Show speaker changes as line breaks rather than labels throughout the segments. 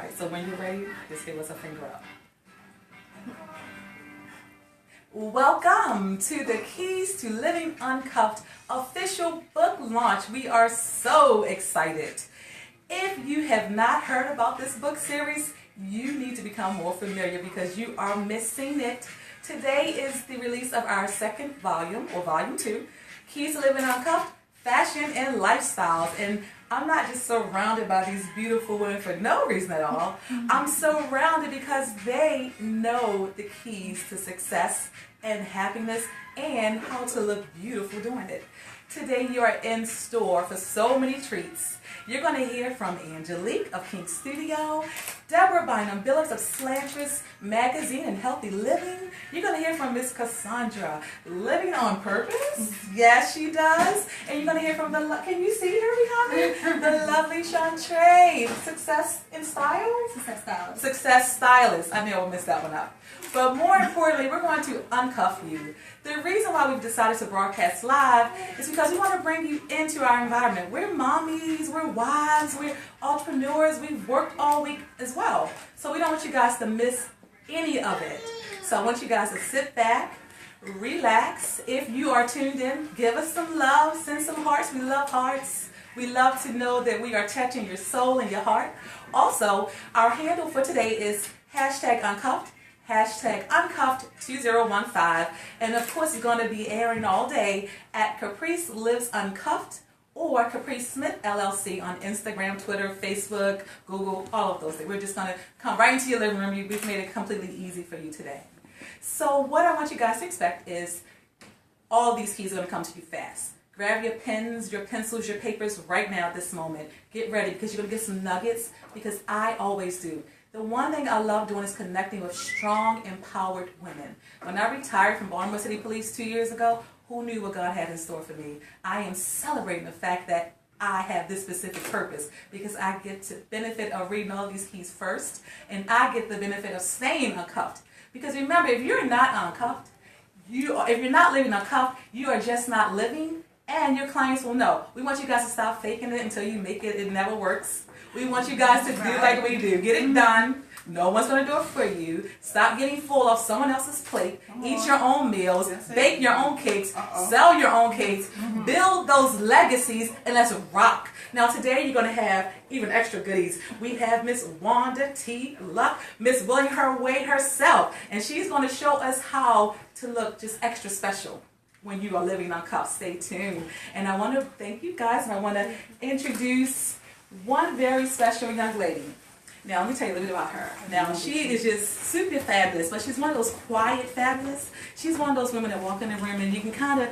right, so when you're ready, just give us a finger up. Welcome to the Keys to Living Uncuffed official book launch. We are so excited. If you have not heard about this book series, you need to become more familiar because you are missing it. Today is the release of our second volume, or volume 2, Keys to Living Uncuffed, Fashion and Lifestyles. And I'm not just surrounded by these beautiful women for no reason at all. I'm surrounded because they know the keys to success and happiness and how to look beautiful doing it. Today you are in store for so many treats. You're going to hear from Angelique of Kink Studio, Deborah Bynum-Billups of Slantress Magazine and Healthy Living. You're going to hear from Miss Cassandra, Living on Purpose. Yes, she does. And you're going to hear from can you see her behind me? The lovely Chantre, Success in Style?
Success Stylist.
Success Stylist. I know I messed that one up. But more importantly, we're going to uncuff you. The reason why we've decided to broadcast live is because we want to bring you into our environment. We're mommies, we're wives, we're entrepreneurs, we've worked all week as well. So we don't want you guys to miss any of it. So I want you guys to sit back, relax. If you are tuned in, give us some love, send some hearts. We love hearts. We love to know that we are touching your soul and your heart. Also, our handle for today is #Uncuffed. #Uncuffed2015, and of course it's going to be airing all day at Caprice Lives Uncuffed or Caprice Smith LLC on Instagram, Twitter, Facebook, Google, all of those things. We're just going to come right into your living room. We've made it completely easy for you today. So what I want you guys to expect is all these keys are going to come to you fast. Grab your pens, your pencils, your papers right now at this moment. Get ready because you're going to get some nuggets, because I always do. The one thing I love doing is connecting with strong, empowered women. When I retired from Baltimore City Police 2 years ago, who knew what God had in store for me? I am celebrating the fact that I have this specific purpose because I get the benefit of reading all these keys first, and I get the benefit of staying uncuffed. Because remember, if you're not uncuffed, if you're not living uncuffed, you are just not living, and your clients will know. We want you guys to stop faking it until you make it. It never works. We want you guys to do like we do. Get it done. No one's going to do it for you. Stop getting full off someone else's plate. Eat your own meals. Bake your own cakes. Sell your own cakes. Build those legacies, and let's rock. Now today you're going to have even extra goodies. We have Miss Wanda T. Luck, Miss William her way herself, and she's going to show us how to look just extra special when you are living uncuffed. Stay tuned. And I want to thank you guys, and I want to introduce one very special young lady. Now, let me tell you a little bit about her. Now, she is just super fabulous, but she's one of those quiet fabulous. She's one of those women that walk in the room and you can kind of,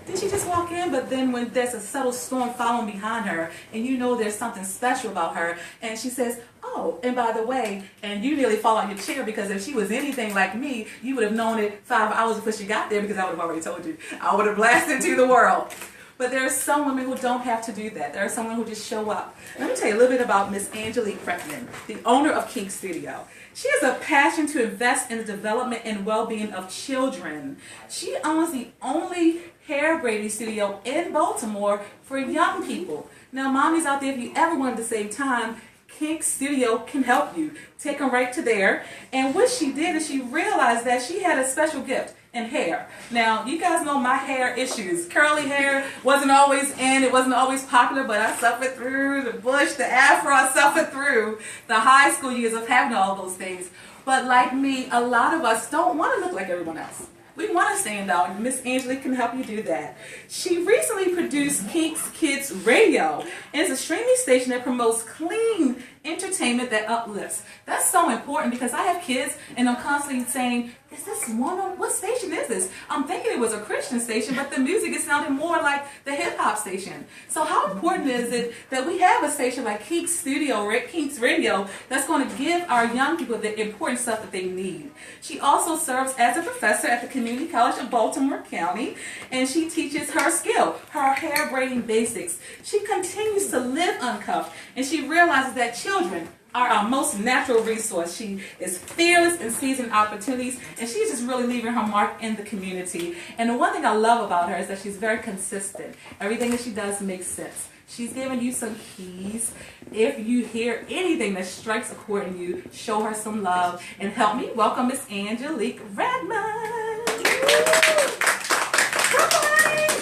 did she just walk in? But then when there's a subtle storm following behind her and you know there's something special about her, and she says, oh, and by the way, and you nearly fall on your chair, because if she was anything like me, you would have known it 5 hours before she got there, because I would have already told you. I would have blasted to the world. But there are some women who don't have to do that. There are some women who just show up. Let me tell you a little bit about Miss Angelique Freckman, the owner of Kink Studio. She has a passion to invest in the development and well-being of children. She owns the only hair braiding studio in Baltimore for young people. Now, mommies out there, if you ever wanted to save time, Kink Studio can help you. Take them right to there. And what she did is she realized that she had a special gift in hair. Now, you guys know my hair issues. Curly hair wasn't always in. It wasn't always popular, but I suffered through the bush, the afro. I suffered through the high school years of having all those things. But like me, a lot of us don't want to look like everyone else. We want to stand out, and Miss Angelique can help you do that. She recently produced Kink's Kids Radio, and it's a streaming station that promotes clean entertainment that uplifts. That's so important because I have kids, and I'm constantly saying, is this what station is this? I'm thinking it was a Christian station, but the music is sounding more like the hip-hop station. So how important is it that we have a station like Kink's Studio, Kink's Radio, that's going to give our young people the important stuff that they need? She also serves as a professor at the Community College of Baltimore County, and she teaches her skill, her hair braiding basics. She continues to live uncuffed, and she realizes that children are our most natural resource. She is fearless in seizing opportunities, and she's just really leaving her mark in the community. And the one thing I love about her is that she's very consistent. Everything that she does makes sense. She's giving you some keys. If you hear anything that strikes a chord in you, show her some love and help me welcome Miss Angelique Redmond.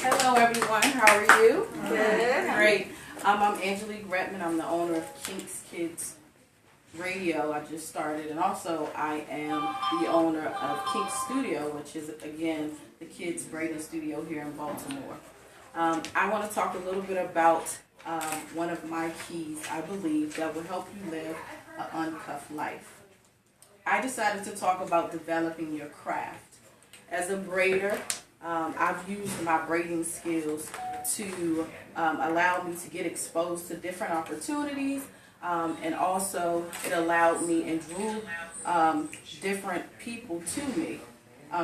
Hello everyone, how are you? Good. Great. I'm Angelique Redmond. I'm the owner of Kinks Kids Radio. I just started, and also I am the owner of Kinks Studio, which is again the kids braiding studio here in Baltimore. I want to talk a little bit about one of my keys, I believe, that will help you live an uncuffed life. I decided to talk about developing your craft. As a braider, I've used my braiding skills to allow me to get exposed to different opportunities, and also it allowed me and drew different people to me.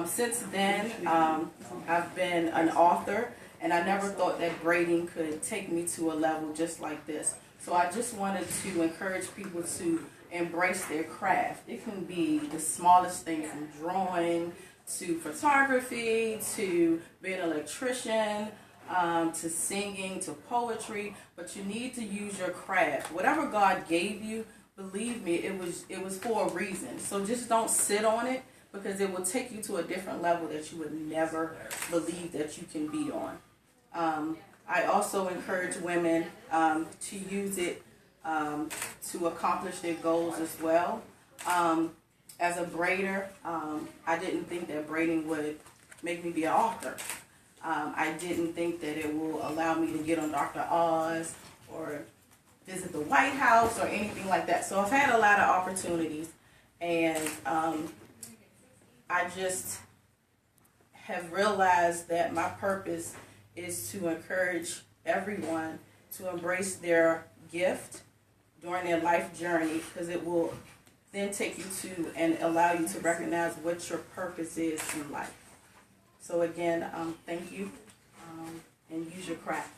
Since then, I've been an author, and I never thought that braiding could take me to a level just like this. So I just wanted to encourage people to embrace their craft. It can be the smallest thing, from drawing to photography, to being an electrician, to singing, to poetry, but you need to use your craft. Whatever God gave you, believe me, it was for a reason. So just don't sit on it, because it will take you to a different level that you would never believe that you can be on. I also encourage women to use it to accomplish their goals as well. As a braider, I didn't think that braiding would make me be an author. I didn't think that it will allow me to get on Dr. Oz or visit the White House or anything like that. So I've had a lot of opportunities, and I just have realized that my purpose is to encourage everyone to embrace their gift during their life journey, because it will then take you to and allow you to recognize what your purpose is in life. So again, thank you, and use your craft.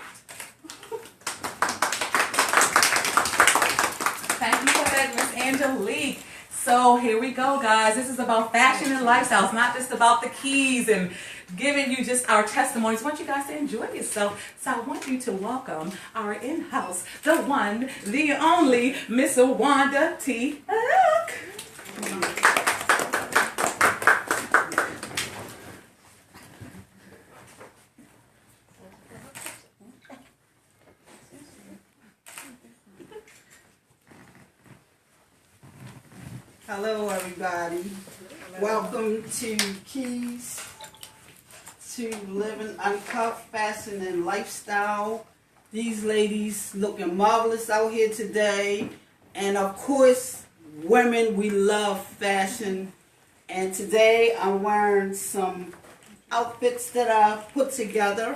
Thank you for that, Miss Angelique. So here we go, guys. This is about fashion and lifestyle. It's not just about the keys and giving you just our testimonies. I want you guys to enjoy yourself. So I want you to welcome our in-house, the one, the only, Miss Wanda T. Hook.
Hello everybody. Welcome to Keys to Living Uncuffed, Fashion and Lifestyle. These ladies looking marvelous out here today. And of course, women, we love fashion. And today I'm wearing some outfits that I put together.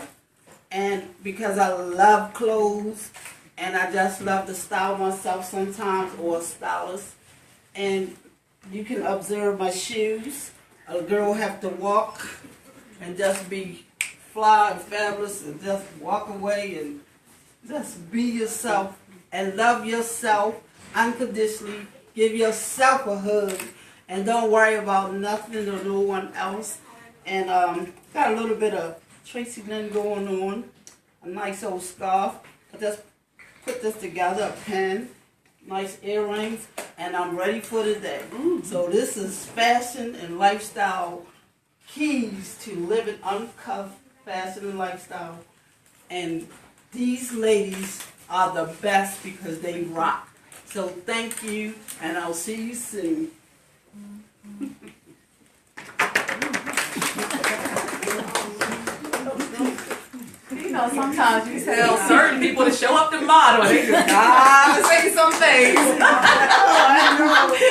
And because I love clothes, and I just love to style myself sometimes, or a stylist. And you can observe my shoes. A girl have to walk and just be fly and fabulous and just walk away and just be yourself and love yourself unconditionally. Give yourself a hug and don't worry about nothing or no one else. And got a little bit of Tracy Lynn going on. A nice old scarf. I just put this together, a pen. Nice earrings, and I'm ready for the day. So this is fashion and lifestyle, keys to living uncuffed fashion and lifestyle. And these ladies are the best because they rock. So thank you, and I'll see you soon.
You know, sometimes you tell certain people to show up to model, and they just gotta say some things.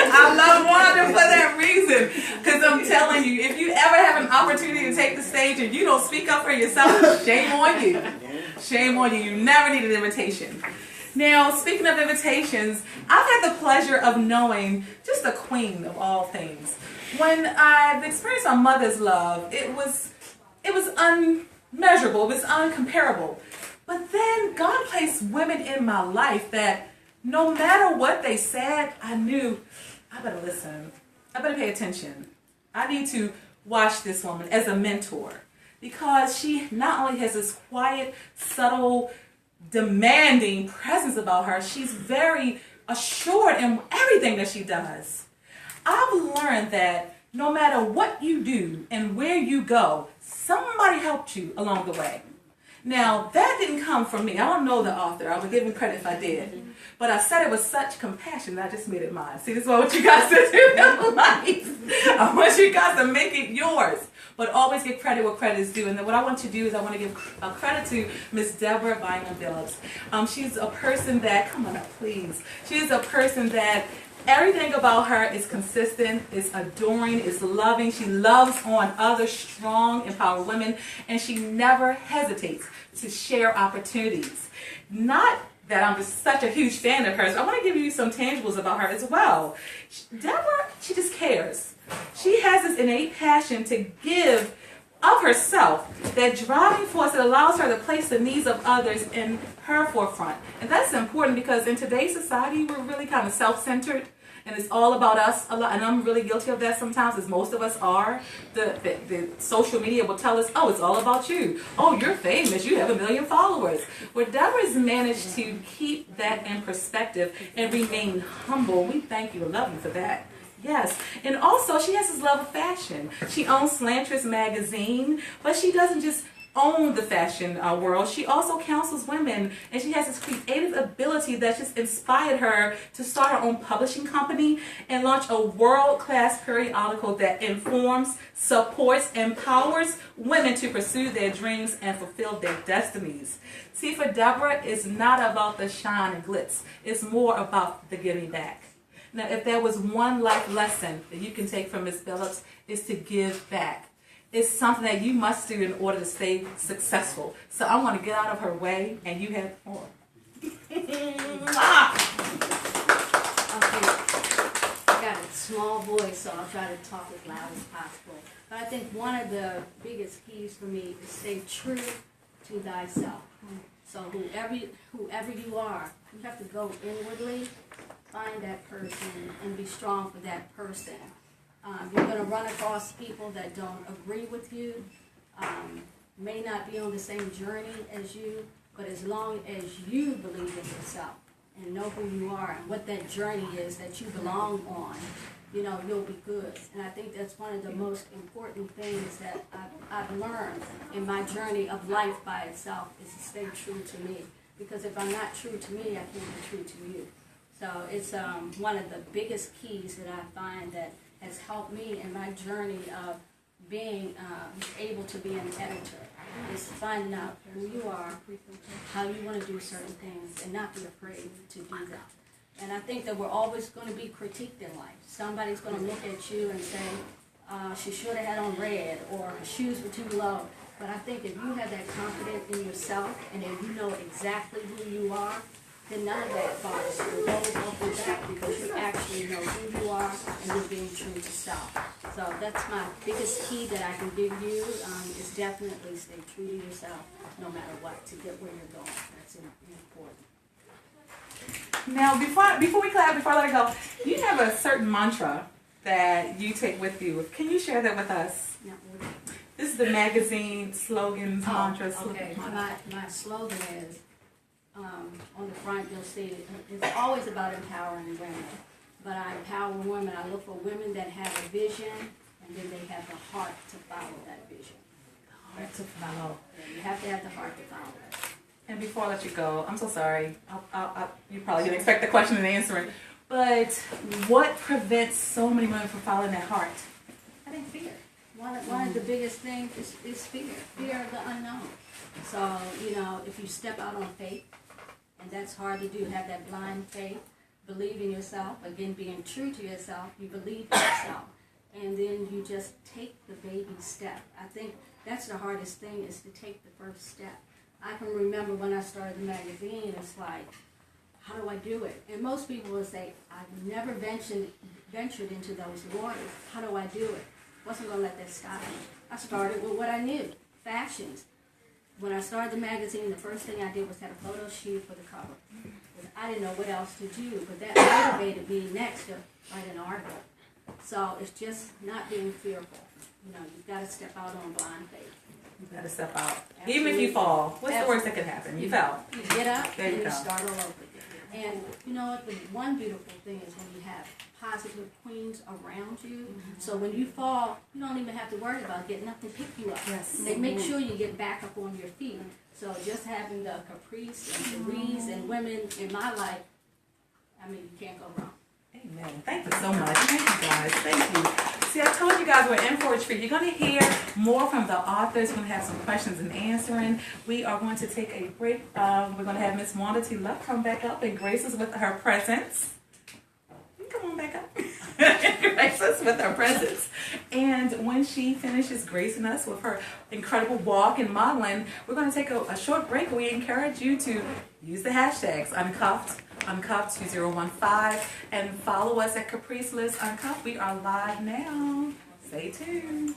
I love Wanda for that reason, because I'm telling you, if you ever have an opportunity to take the stage and you don't speak up for yourself, shame on you. Shame on you. You never need an invitation. Now, speaking of invitations, I've had the pleasure of knowing just the queen of all things. When I've experienced my mother's love, it was unmeasurable, it was uncomparable. But then God placed women in my life that no matter what they said, I knew I better listen. I better pay attention. I need to watch this woman as a mentor, because she not only has this quiet, subtle demanding presence about her. She's very assured in everything that she does. I've learned that no matter what you do and where you go, somebody helped you along the way. Now, that didn't come from me. I don't know the author. I would give him credit if I did. But I said it with such compassion that I just made it mine. See, this is what I want you guys to do in life. I want you guys to make it yours. But always give credit where credit is due. And then what I want to do is I want to give credit to Miss Deborah Bynum Phillips. She's a person that, come on up, please. She's a person that everything about her is consistent, is adoring, is loving. She loves on other strong, empowered women, and she never hesitates to share opportunities. Not that I'm just such a huge fan of hers. I want to give you some tangibles about her as well. Deborah, she just cares. She has this innate passion to give of herself, that driving force that allows her to place the needs of others in her forefront. And that's important because in today's society, we're really kind of self-centered. And it's all about us a lot, and I'm really guilty of that sometimes, as most of us are. The social media will tell us, oh, it's all about you. Oh, you're famous. You have 1 million followers. Where Deborah's managed to keep that in perspective and remain humble. We thank you and love you for that. Yes. And also, she has this love of fashion. She owns Slantress magazine, but she doesn't just own the fashion world. She also counsels women, and she has this creative ability that just inspired her to start her own publishing company and launch a world-class periodical that informs, supports, empowers women to pursue their dreams and fulfill their destinies. See, for Deborah, it's not about the shine and glitz. It's more about the giving back. Now, if there was one life lesson that you can take from Ms. Phillips, it's to give back. It's something that you must do in order to stay successful. So I want to get out of her way, and you have more.
Okay, I got a small voice, so I'll try to talk as loud as possible. But I think one of the biggest keys for me is stay true to thyself. So whoever you are, you have to go inwardly, find that person, and be strong for that person. You're going to run across people that don't agree with you, may not be on the same journey as you, but as long as you believe in yourself and know who you are and what that journey is that you belong on, you'll be good. And I think that's one of the most important things that I've learned in my journey of life by itself is to stay true to me. Because if I'm not true to me, I can't be true to you. So it's one of the biggest keys that I find that has helped me in my journey of being able to be an editor, is finding out who you are, how you want to do certain things, and not be afraid to do that. And I think that we're always going to be critiqued in life. Somebody's going to look at you and say, she should have had on red, or her shoes were too low. But I think if you have that confidence in yourself, and if you know exactly who you are, then none of that bothers you. It goes off your back because you actually know who you are and you're being true to self. So that's my biggest key that I can give you, is definitely stay true to yourself no matter what to get where you're going. That's important.
Now, before we clap, before I let it go, you have a certain mantra that you take with you. Can you share that with us?
Yeah.
This is the magazine slogans, mantras.
Okay, my slogan is, on the front you'll see, it's always about empowering women. But I empower women. I look for women that have a vision, and then they have the heart to follow that vision.
The heart to follow.
Yeah, you have to have the heart to follow it.
And before I let you go, I'm so sorry. You probably didn't expect the question and answering. But what prevents so many women from following that heart?
I think fear. One of the biggest things is fear. Fear of the unknown. So, if you step out on faith, and that's hard to do, have that blind faith, believe in yourself, again, being true to yourself, you believe in yourself, and then you just take the baby step. I think that's the hardest thing, is to take the first step. I can remember when I started the magazine, it's like, how do I do it? And most people will say, I've never ventured into those waters. How do I do it? Wasn't going to let that stop me. I started with what I knew, fashions. When I started the magazine, the first thing I did was have a photo shoot for the cover. I didn't know what else to do, but that motivated me next to write an article. So it's just not being fearful. You've got to step out on blind faith.
You gotta step out. Even if you fall, what's the worst that could happen? You fell.
You get up
There you
and you
go.
start all over again. And you know what? The one beautiful thing is when you have positive queens around you. So when you fall, you don't even have to worry about getting up and pick you up.
Yes.
They make sure you get back up on your feet. So just having the Caprice and Cherise and women in my life, I mean, you can't go wrong.
Amen. Thank you so much. Thank you guys. Thank you. See, I told you guys we're in for a treat. You're going to hear more from the authors. We're going to have some questions and answering. We are going to take a break. We're going to have Miss Wanda T. Luck come back up and grace us with her presence. You come on back up. Grace us with her presence. And when she finishes gracing us with her incredible walk and modeling, we're going to take a short break. We encourage you to use the hashtags Uncuffed, Uncuffed 2015, and follow us at Caprice Lives Uncuffed. We are live now. Stay tuned.